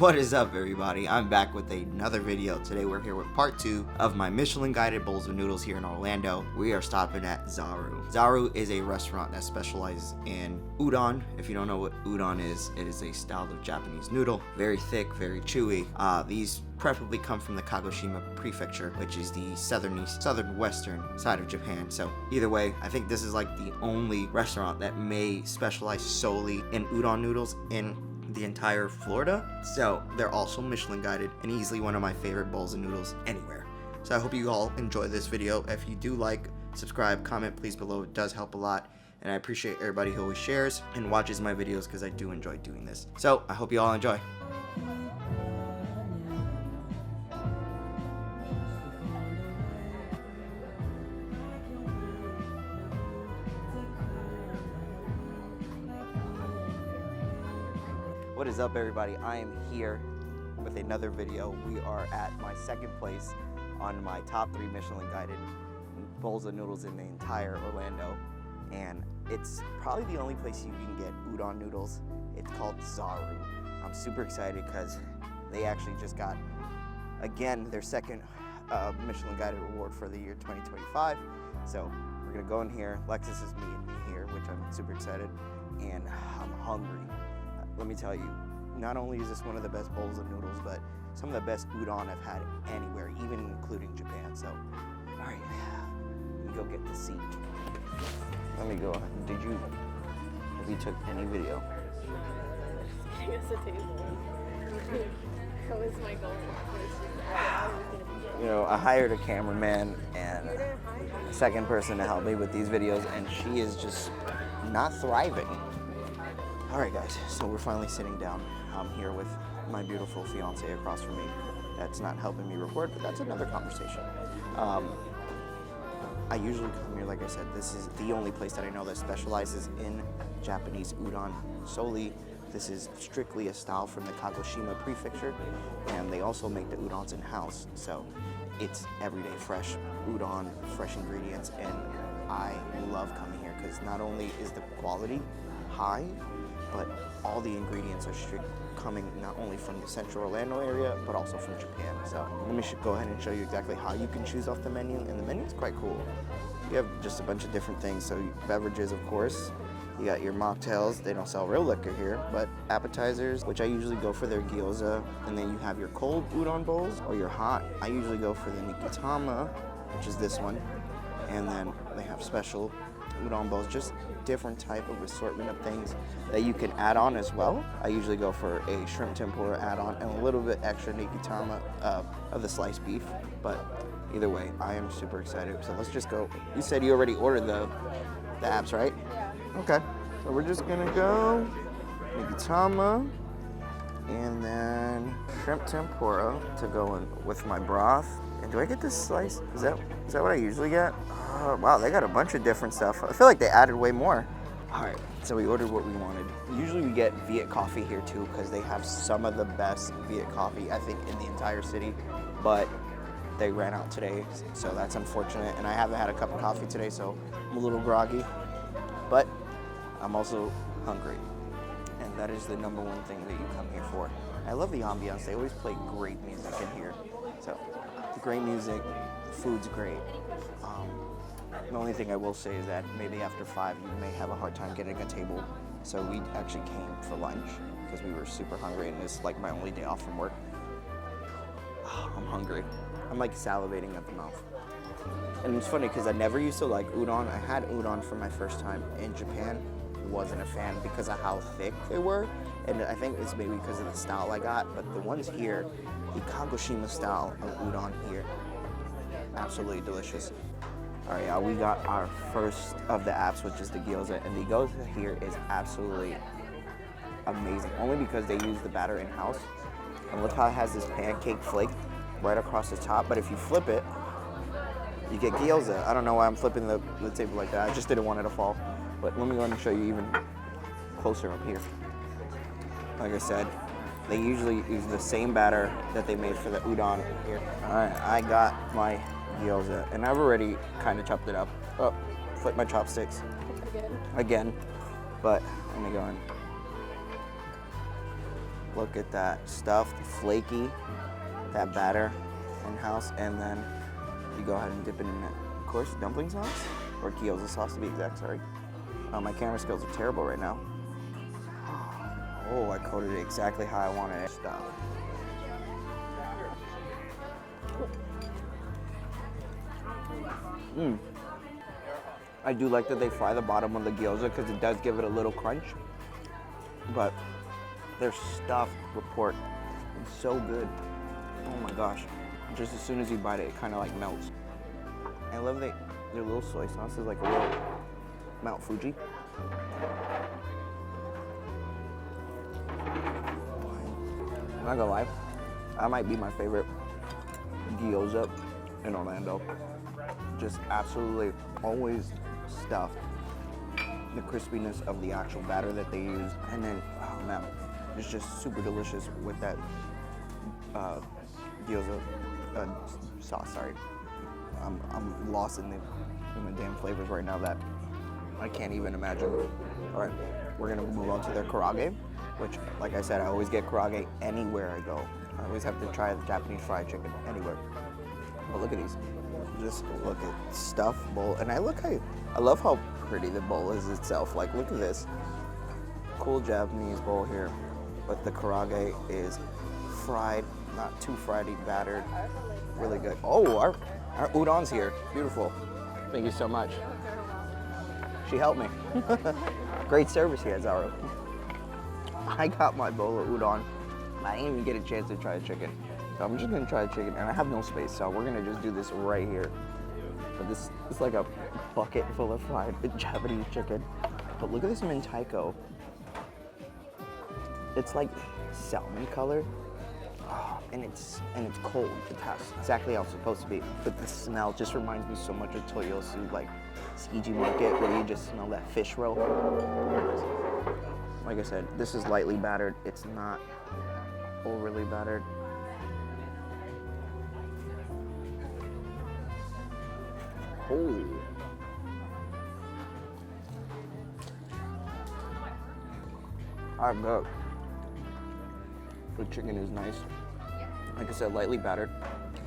What is up, everybody? I'm back with another video. Today we're here with part 2 of my Michelin Guided bowls of noodles here in Orlando. We are stopping at Zaru. Zaru is a restaurant that specializes in udon. If you don't know what udon is, it is a style of Japanese noodle. Very thick, very chewy. These preferably come from the Kagoshima prefecture, which is the southern-western side of Japan. So either way, I think this is like the only restaurant that may specialize solely in udon noodles in the entire Florida. So they're also Michelin guided and easily one of my favorite bowls of noodles anywhere. So I hope you all enjoy this video. If you do like, subscribe, comment please below. It does help a lot. And I appreciate everybody who always shares and watches my videos because I do enjoy doing this. So I hope you all enjoy. What is up, everybody? I am here with another video. We are at my second place on my top 3 Michelin guided bowls of noodles in the entire Orlando, and it's probably the only place you can get udon noodles. It's called Zaru. I'm super excited because they actually just got, again, their second Michelin guided award for the year 2025. So we're gonna go in here. Lexus is me here, which I'm super excited, and I'm hungry. Let me tell you, not only is this one of the best bowls of noodles, but some of the best udon I've had anywhere, even including Japan. So, all right, let me go get the seat. Let me go. Have you took any video? I guess a table. That was my goal. You know, I hired a cameraman and a second person to help me with these videos, and she is just not thriving. All right, guys, so we're finally sitting down. I'm here with my beautiful fiance across from me. That's not helping me record, but that's another conversation. I usually come here, like I said, this is the only place that I know that specializes in Japanese udon solely. This is strictly a style from the Kagoshima prefecture, and they also make the udons in-house. So it's everyday fresh udon, fresh ingredients, and I love coming here because not only is the quality high, but all the ingredients are coming not only from the central Orlando area, but also from Japan. So let me go ahead and show you exactly how you can choose off the menu, and the menu is quite cool. You have just a bunch of different things. So beverages, of course. You got your mocktails. They don't sell real liquor here, but appetizers, which I usually go for their gyoza. And then you have your cold udon bowls or your hot. I usually go for the nikitama, which is this one. And then they have special udon bowls, just different type of assortment of things that you can add on as well. I usually go for a shrimp tempura add-on and a little bit extra nikitama of the sliced beef, but either way, I am super excited. So let's just go. You said you already ordered the apps, right? Yeah. Okay, so we're just gonna go nikitama and then shrimp tempura to go in with my broth. And do I get this slice? Is that what I usually get? Wow, they got a bunch of different stuff. I feel like they added way more. All right, so we ordered what we wanted. Usually we get Viet coffee here too because they have some of the best Viet coffee, I think, in the entire city. But they ran out today, so that's unfortunate. And I haven't had a cup of coffee today, so I'm a little groggy. But I'm also hungry. And that is the number one thing that you come here for. I love the ambiance. They always play great music in here. So great music, food's great. The only thing I will say is that maybe after 5 you may have a hard time getting a table. So we actually came for lunch because we were super hungry, and it's like my only day off from work. I'm hungry. I'm like salivating at the mouth. And it's funny because I never used to like udon. I had udon for my first time in Japan. Wasn't a fan because of how thick they were, and I think it's maybe because of the style I got, but the ones here, the Kagoshima style of udon here, absolutely delicious. All right, we got our first of the apps, which is the gyoza, and the gyoza here is absolutely amazing, only because they use the batter in-house. And look how it has this pancake flake right across the top, but if you flip it, you get gyoza. I don't know why I'm flipping the table like that. I just didn't want it to fall. But let me go ahead and show you even closer up here. Like I said, they usually use the same batter that they made for the udon here. All right, I got my gyoza, and I've already kind of chopped it up. Oh, flip my chopsticks. Again. But let me go in. Look at that stuffed, flaky, that batter in-house, and then you go ahead and dip it in that, of course, dumpling sauce, or gyoza sauce to be exact, sorry. My camera skills are terrible right now. Oh, I coated it exactly how I wanted it. Stuff. I do like that they fry the bottom of the gyoza because it does give it a little crunch, but their stuffed with pork is so good. Oh my gosh. Just as soon as you bite it, it kind of like melts. I love their little soy sauce is like a little Mount Fuji. I'm not gonna lie, that might be my favorite gyoza in Orlando. Just absolutely always stuffed. The crispiness of the actual batter that they use, and then, oh man, it's just super delicious with that gyoza sauce. Sorry, I'm lost in the damn flavors right now that I can't even imagine. All right, we're gonna move on to their karaage, which, like I said, I always get karaage anywhere I go. I always have to try the Japanese fried chicken anywhere. But look at these. Just look at stuffed bowl, and I love how pretty the bowl is itself. Like, look at this cool Japanese bowl here, but the karaage is fried, not too friedy, battered, really good. Oh, our udon's here. Beautiful. Thank you so much. She helped me. Great service here at Zaru. I got my bowl of udon. I didn't even get a chance to try the chicken. So I'm just gonna try the chicken, and I have no space, so we're gonna just do this right here. But this is like a bucket full of fried Japanese chicken. But look at this mentaiko. It's like salmon color, and it's cold. It's exactly how it's supposed to be. But the smell just reminds me so much of Toyosu, like Tsukiji Market, where you just smell that fish roll. Like I said, this is lightly battered. It's not overly battered. Oh. Alright, good. The chicken is nice. Like I said, lightly battered,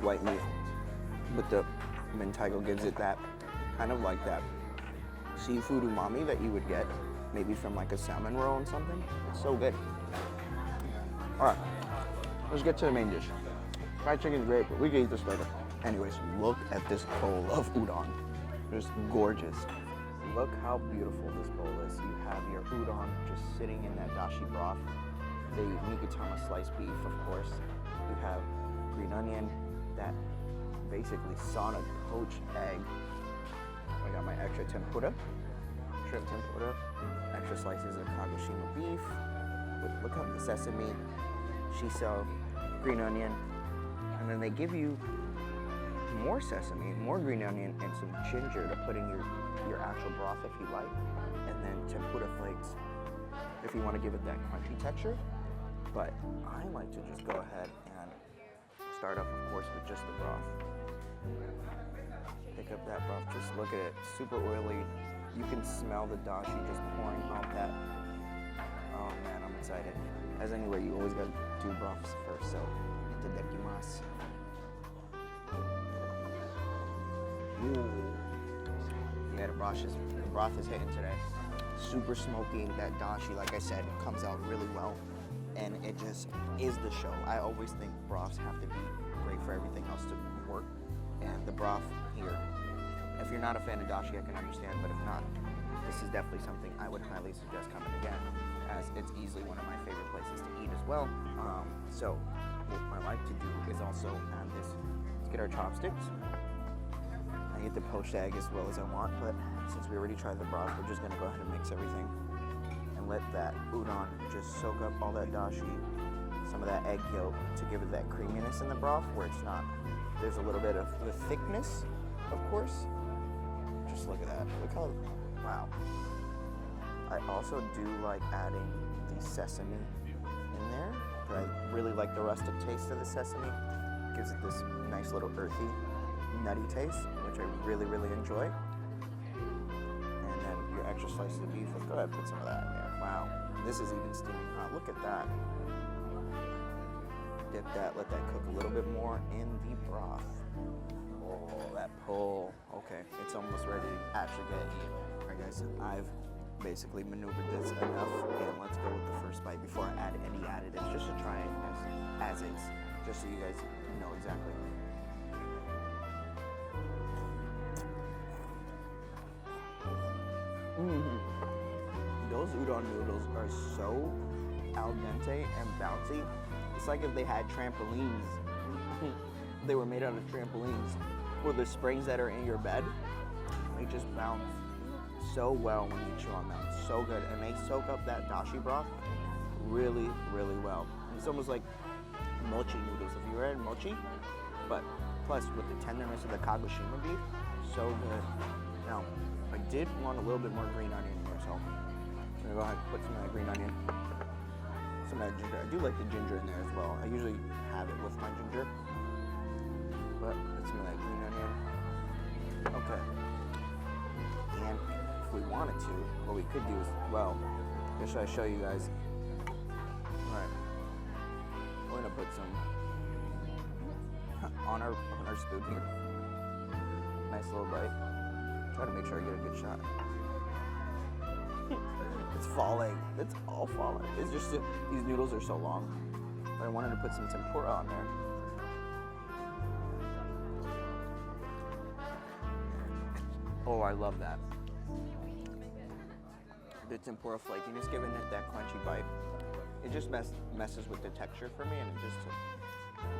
white meat. But the mentaiko gives it that kind of like that seafood umami that you would get maybe from like a salmon roll and something. It's so good. Alright, let's get to the main dish. Fried chicken is great, but we can eat this later. Anyways, look at this bowl of udon. Just gorgeous. Look how beautiful this bowl is. You have your udon just sitting in that dashi broth. The Mikitama sliced beef, of course. You have green onion, that basically sauna poached egg. I got my extra tempura, shrimp tempura, extra slices of kagoshima beef. Look at the sesame, shiso, green onion, and then they give you more sesame, more green onion, and some ginger to put in your actual broth if you like, and then tempura flakes if you want to give it that crunchy texture. But I like to just go ahead and start off, of course, with just the broth. Pick up that broth, just look at it, super oily. You can smell the dashi just pouring out that. Oh man, I'm excited. As anyway, you always gotta do broths first, so itadakimasu. Ooh. Yeah, the broth is hitting today. Super smoky. That dashi, like I said, comes out really well, and it just is the show. I always think broths have to be great for everything else to work, and the broth here, if you're not a fan of dashi, I can understand, but if not, this is definitely something I would highly suggest coming again, as it's easily one of my favorite places to eat as well. So what I like to do is also add this. Let's get our chopsticks. I get the poached egg as well as I want, but since we already tried the broth, we're just gonna go ahead and mix everything and let that udon just soak up all that dashi, some of that egg yolk to give it that creaminess in the broth where it's not, there's a little bit of the thickness, of course. Just look at that, look how, wow. I also do like adding the sesame in there, but I really like the rustic taste of the sesame. It gives it this nice little earthy, nutty taste, which I really, really enjoy. And then your extra slices of beef, let's go ahead and put some of that in there. Wow, this is even steaming hot. Look at that. get that, let that cook a little bit more in the broth. Oh, that pull. Okay, it's almost ready to actually get eaten. All right, guys, I've basically maneuvered this enough, and let's go with the first bite before I add any additives, just to try it as is, just so you guys know exactly. Those udon noodles are so al dente and bouncy. It's like if they had trampolines. They were made out of trampolines with the springs that are in your bed. They just bounce so well when you chew on them. So good. And they soak up that dashi broth really, really well. It's almost like mochi noodles. Have you ever had mochi? But plus with the tenderness of the Kagoshima beef, so good. Now, I did want a little bit more green onion here, so I'm gonna go ahead and put some of that green onion. Some of that ginger. I do like the ginger in there as well. I usually have it with my ginger. But put some of that green onion. Okay. And if we wanted to, what we could do is, well, just so I show you guys. Alright. We're gonna put some on our spoon here. Nice little bite. Try to make sure I get a good shot. It's falling. It's all falling. It's just these noodles are so long. But I wanted to put some tempura on there. Oh, I love that. The tempura flakiness, giving it that crunchy bite. It just messes with the texture for me, and it just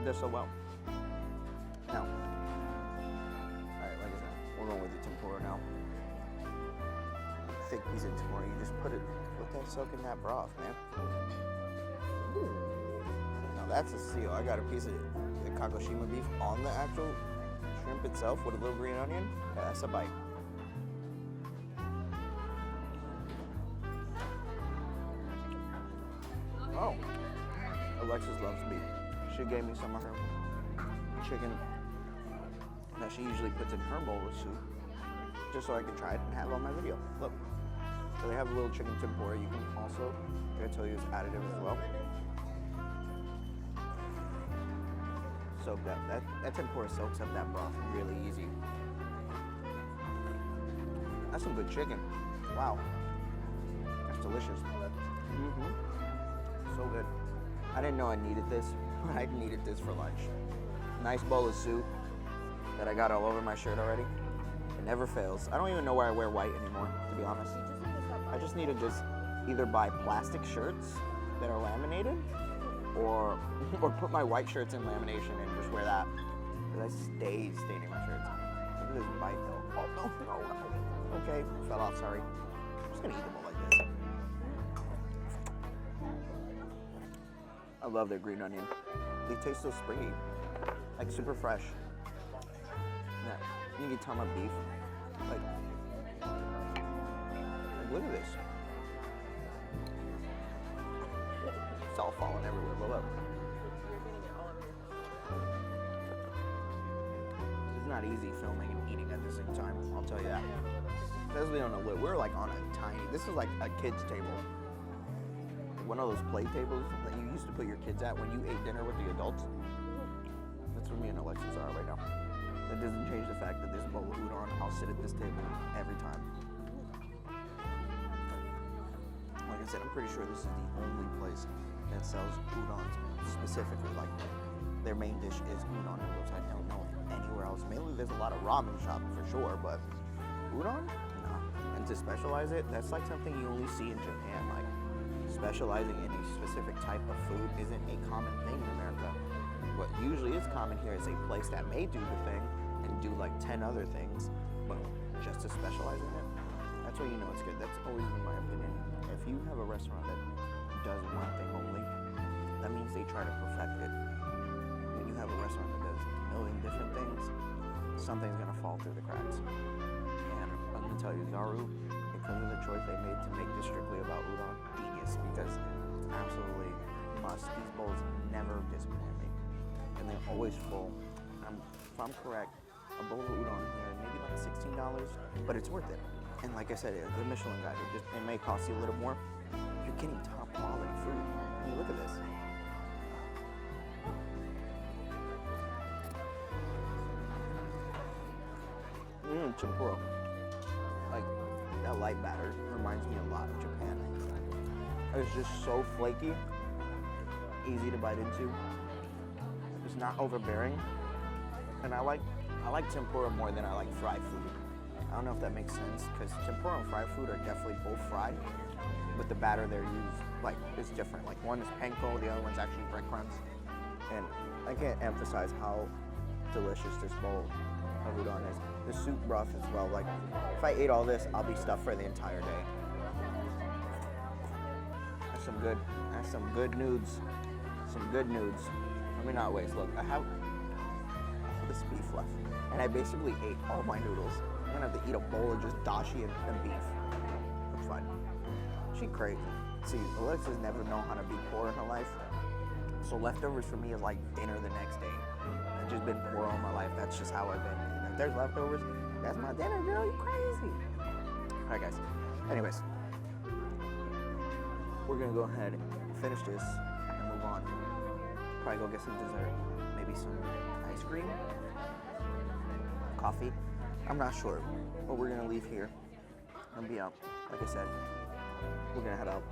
does so well. Now, all right, like I said, we're going with the tempura now. Thick piece of tempura, you just put that soak in that broth, man. Now that's a seal. I got a piece of the Kagoshima beef on the actual shrimp itself with a little green onion. Yeah, that's a bite. Oh, Alexis loves beef. She gave me some of her chicken that she usually puts in her bowl of soup, just so I can try it and have it on my video. Look, so they have a little chicken tempura. You can also, I tell you, it's additive as well. Soak that tempura soaks up that broth really easy. That's some good chicken. Wow, that's delicious. So good. I didn't know I needed this, but I needed this for lunch. Nice bowl of soup that I got all over my shirt already. It never fails. I don't even know why I wear white anymore, to be honest. I just need to just either buy plastic shirts that are laminated or put my white shirts in lamination and just wear that. Because I stay staining my shirts. Look at this bite though. Oh, no. Okay, fell off, sorry. I'm just gonna eat them all like this. I love their green onion. They taste so springy, like super fresh. That Nigitama beef, like look at this. It's all falling everywhere. Look. It's not easy filming and eating at the same time. I'll tell you that. Especially on a lid. We're like on a tiny. This is like a kid's table. One of those play tables that you used to put your kids at when you ate dinner with the adults. That's where me and Alexis are right now. That doesn't change the fact that there's a bowl of udon. I'll sit at this table every time. Like I said, I'm pretty sure this is the only place that sells udons specifically like that. Their main dish is udon noodles. I don't know anywhere else. Mainly there's a lot of ramen shops for sure, but udon? Nah. And to specialize it, that's like something you only see in Japan. Like, specializing in a specific type of food isn't a common thing in America. What usually is common here is a place that may do the thing and do like 10 other things, but just to specialize in it, that's where you know it's good. That's always been my opinion. If you have a restaurant that does one thing only, that means they try to perfect it. When you have a restaurant that does a million different things, something's gonna fall through the cracks. And I'm gonna tell you, Zaru, because of the choice they made to make this strictly about udon, genius, because it's absolutely must. These bowls never disappoint me, and they're always full. If I'm correct, a bowl of udon here maybe like $16, but it's worth it. And like I said, the Michelin Guided, it may cost you a little more. You're getting top quality food. I mean, look at this. tempura. Like, that light batter reminds me a lot of Japan. It's just so flaky, easy to bite into. It's not overbearing. And I like tempura more than I like fried food. I don't know if that makes sense, because tempura and fried food are definitely both fried, but the batter they're used, like, is different. Like, one is panko, the other one's actually breadcrumbs. And I can't emphasize how delicious this bowl of udon is. The soup broth as well. Like, if I ate all this, I'll be stuffed for the entire day. That's some good nudes. Some good nudes. Let me not waste. Look, I have this beef left, and I basically ate all my noodles. I'm gonna have to eat a bowl of just dashi and beef. That's fine. She crazy. See, Alexa's never known how to be poor in her life. So leftovers for me is like dinner the next day. I've just been poor all my life. That's just how I've been. And if there's leftovers, that's my dinner, girl. You crazy. All right, guys. Anyways, we're gonna go ahead and finish this and move on. Probably go get some dessert. Maybe some ice cream, coffee. I'm not sure, but we're gonna leave here and be out. Like I said, we're gonna head out.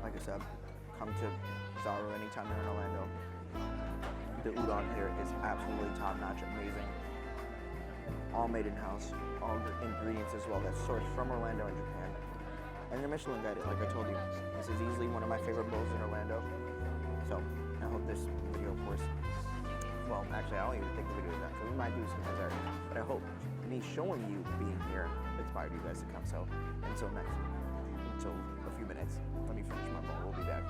Like I said, come to Zaru anytime you're in Orlando. The udon here is absolutely top-notch, amazing. All made in-house, all the ingredients as well that's sourced from Orlando and Japan. And they're Michelin Guided, like I told you. This is easily one of my favorite bowls in Orlando. So I hope this video, of course, well, actually, I don't even think the video is done, so we might do some dessert. But I hope me showing you being here inspired you guys to come. So until a few minutes, let me finish my bowl. We'll be back.